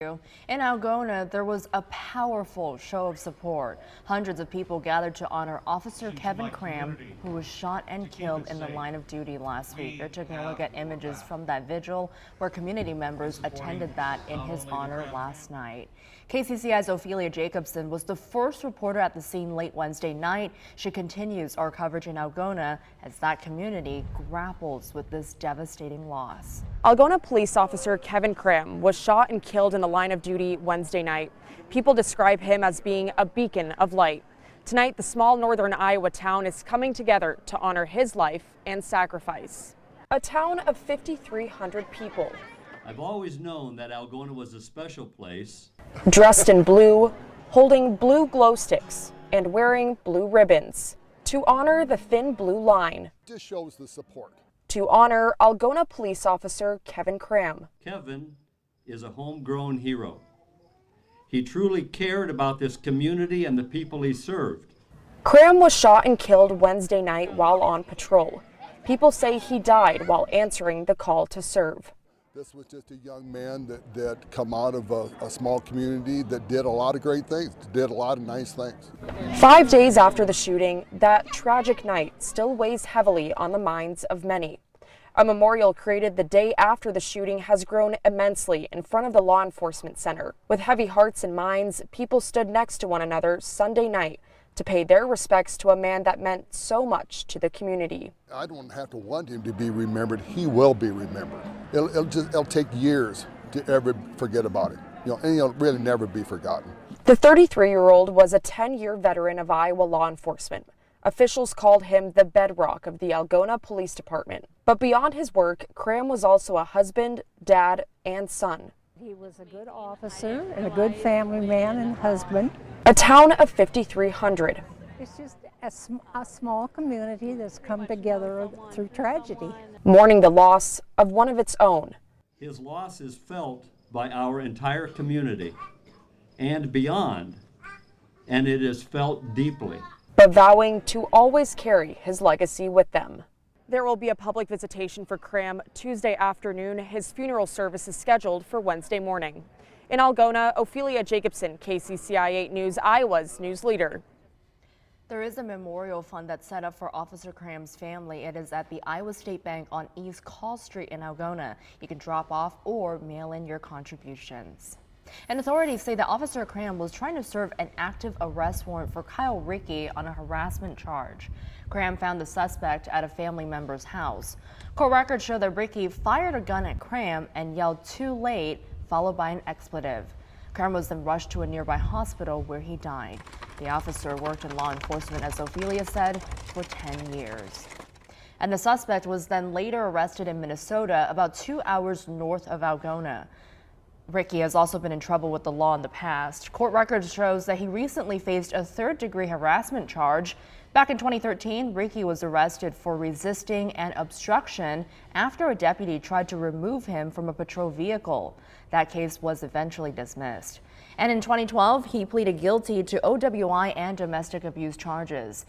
In Algona, there was a powerful show of support. Hundreds of people gathered to honor Officer Kevin Cram, who was shot and killed in the line of duty last week. They're taking a look at images from that vigil where community members attended that in his honor last night. KCCI's Ophelia Jacobson was the first reporter at the scene late Wednesday night. She continues our coverage in Algona as that community grapples with this devastating loss. Algona police officer Kevin Cram was shot and killed in the line of duty Wednesday night. People describe him as being a beacon of light. Tonight, the small northern Iowa town is coming together to honor his life and sacrifice. A town of 5,300 people. I've always known that Algona was a special place. Dressed in blue, holding blue glow sticks, and wearing blue ribbons to honor the thin blue line. Just shows the support. To honor Algona police officer Kevin Cram. Kevin is a homegrown hero. He truly cared about this community and the people he served. Cram was shot and killed Wednesday night while on patrol. People say he died while answering the call to serve. This was just a young man that come out of a small community that did a lot of great things, did a lot of nice things. 5 days after the shooting, that tragic night still weighs heavily on the minds of many. A memorial created the day after the shooting has grown immensely in front of the Law Enforcement Center. With heavy hearts and minds, people stood next to one another Sunday night to pay their respects to a man that meant so much to the community. I don't have to want him to be remembered. He will be remembered. It'll take years to ever forget about him. And he'll really never be forgotten. The 33-year-old was a 10-year veteran of Iowa law enforcement. Officials called him the bedrock of the Algona Police Department. But beyond his work, Cram was also a husband, dad, and son. He was a good officer and a good family man and husband. A town of 5,300. It's just a small community that's come together through tragedy. Mourning the loss of one of its own. His loss is felt by our entire community and beyond, and it is felt deeply. But vowing to always carry his legacy with them. There will be a public visitation for Cram Tuesday afternoon. His funeral service is scheduled for Wednesday morning. In Algona, Ophelia Jacobson, KCCI 8 News, Iowa's news leader. There is a memorial fund that's set up for Officer Cram's family. It is at the Iowa State Bank on East Call Street in Algona. You can drop off or mail in your contributions. And authorities say that Officer Cram was trying to serve an active arrest warrant for Kyle Rickey on a harassment charge. Cram found the suspect at a family member's house. Court records show that Rickey fired a gun at Cram and yelled "too late," followed by an expletive. Cram was then rushed to a nearby hospital where he died. The officer worked in law enforcement, as Ophelia said, for 10 years. And the suspect was then later arrested in Minnesota, about 2 hours north of Algona. Rickey has also been in trouble with the law in the past. Court records shows that he recently faced a third-degree harassment charge. Back in 2013, Rickey was arrested for resisting and obstruction after a deputy tried to remove him from a patrol vehicle. That case was eventually dismissed. And in 2012, he pleaded guilty to OWI and domestic abuse charges.